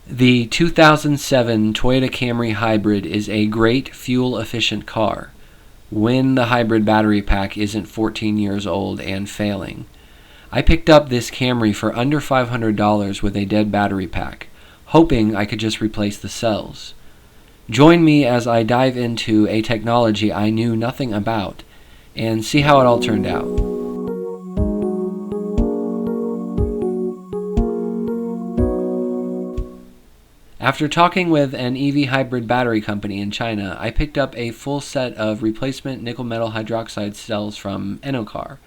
The 2007 Toyota Camry Hybrid is a great fuel-efficient car when the hybrid battery pack isn't 14 years old and failing. I picked up this Camry for under $500 with a dead battery pack, hoping I could just replace the cells. Join me as I dive into a technology I knew nothing about and see how it all turned out. After talking with an EV hybrid battery company in China, I picked up a full set of replacement nickel metal hydroxide cells from Enocar.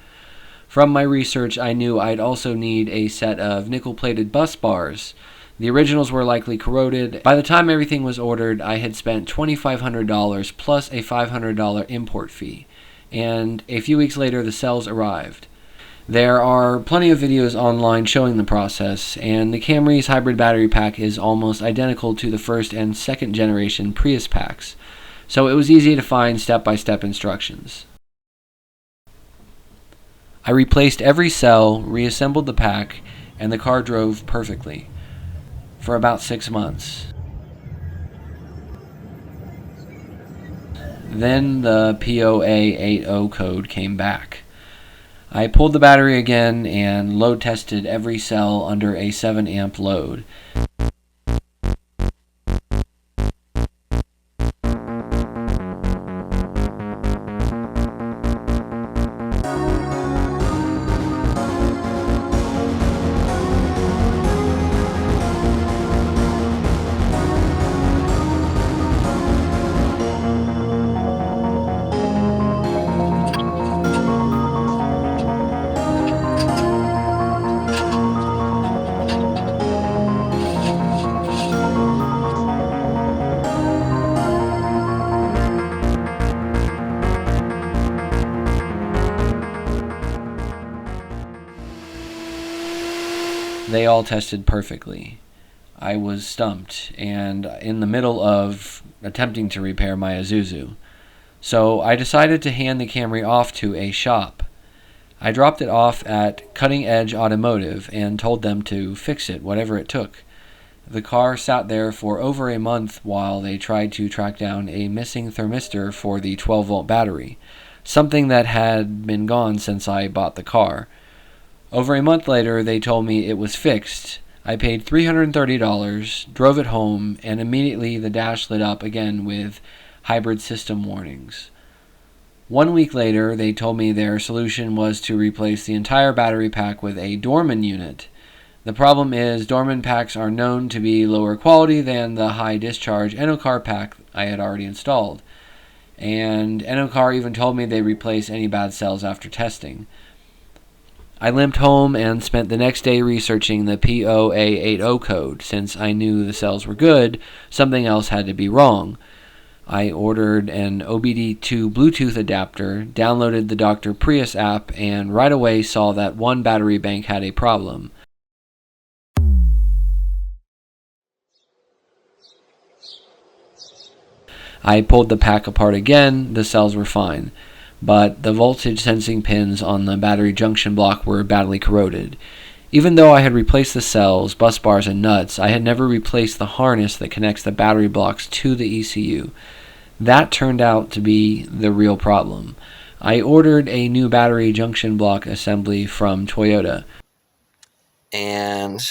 From my research, I knew I'd also need a set of nickel-plated bus bars. The originals were likely corroded. By the time everything was ordered, I had spent $2,500 plus a $500 import fee, and a few weeks later the cells arrived. There are plenty of videos online showing the process, and the Camry's hybrid battery pack is almost identical to the first and second generation Prius packs, so it was easy to find step-by-step instructions. I replaced every cell, reassembled the pack, and the car drove perfectly for about 6 months. Then the POA80 code came back. I pulled the battery again and load tested every cell under a 7 amp load. They all tested perfectly. I was stumped and in the middle of attempting to repair my Isuzu. So I decided to hand the Camry off to a shop. I dropped it off at Cutting Edge Automotive and told them to fix it, whatever it took. The car sat there for over a month while they tried to track down a missing thermistor for the 12-volt battery, something that had been gone since I bought the car. Over a month later, they told me it was fixed. I paid $330, drove it home, and immediately the dash lit up again with hybrid system warnings. 1 week later, they told me their solution was to replace the entire battery pack with a Dorman unit. The problem is Dorman packs are known to be lower quality than the high discharge Enocar pack I had already installed. And Enocar even told me they replace any bad cells after testing. I limped home and spent the next day researching the POA80 code. Since I knew the cells were good, something else had to be wrong. I ordered an OBD2 Bluetooth adapter, downloaded the Dr. Prius app, and right away saw that one battery bank had a problem. I pulled the pack apart again. The cells were fine, but the voltage sensing pins on the battery junction block were badly corroded. Even though I had replaced the cells, bus bars, and nuts, I had never replaced the harness that connects the battery blocks to the ECU. That turned out to be the real problem. I ordered a new battery junction block assembly from Toyota, and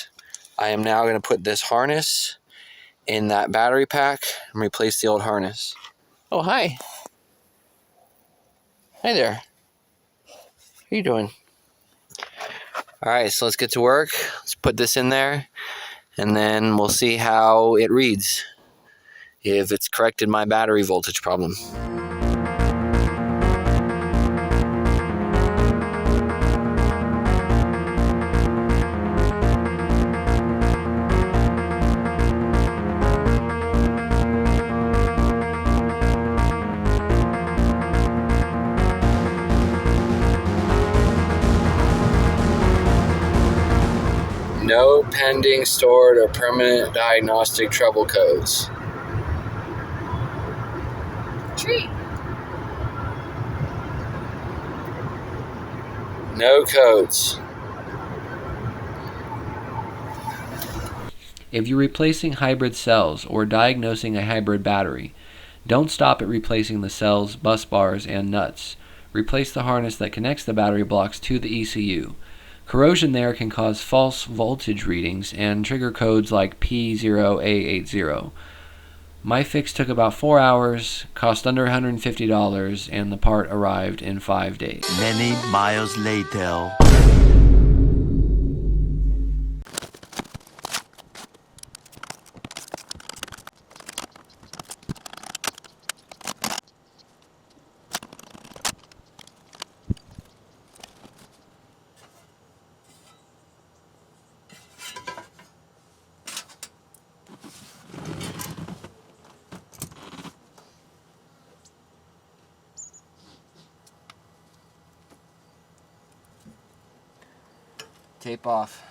I am now going to put this harness in that battery pack and replace the old harness. Oh, hi. Hi there. How you doing? Alright, so let's get to work. Let's put this in there, and then we'll see how it reads, if it's corrected my battery voltage problem. No pending, stored, or permanent diagnostic trouble codes. Tree. No codes. If you're replacing hybrid cells or diagnosing a hybrid battery, don't stop at replacing the cells, bus bars, and nuts. Replace the harness that connects the battery blocks to the ECU. Corrosion there can cause false voltage readings and trigger codes like P0A80. My fix took about 4 hours, cost under $150, and the part arrived in 5 days. Many miles later. Tape off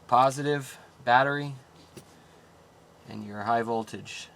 positive battery and your high voltage.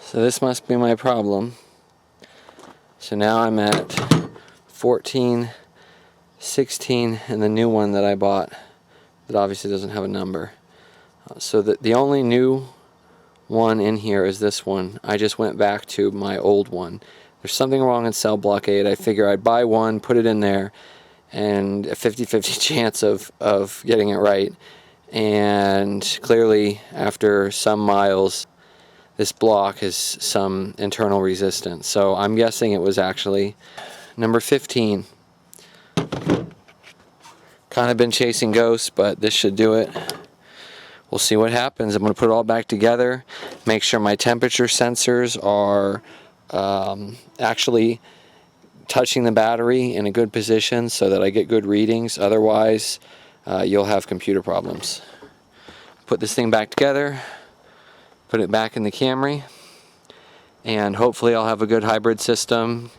So this must be my problem. So now I'm at 14, 16, and the new one that I bought that obviously doesn't have a number. So the only new one in here is this one. I just went back to my old one. There's something wrong in cell block 8. I figure I'd buy one, put it in there, and a 50-50 chance of getting it right. And clearly, after some miles, this block has some internal resistance. So I'm guessing it was actually number 15. Kind of been chasing ghosts, but this should do it. We'll see what happens. I'm going to put it all back together, make sure my temperature sensors are actually touching the battery in a good position so that I get good readings. Otherwise, you'll have computer problems. Put this thing back together, put it back in the Camry, and hopefully I'll have a good hybrid system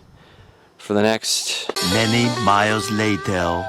for the next Many miles later.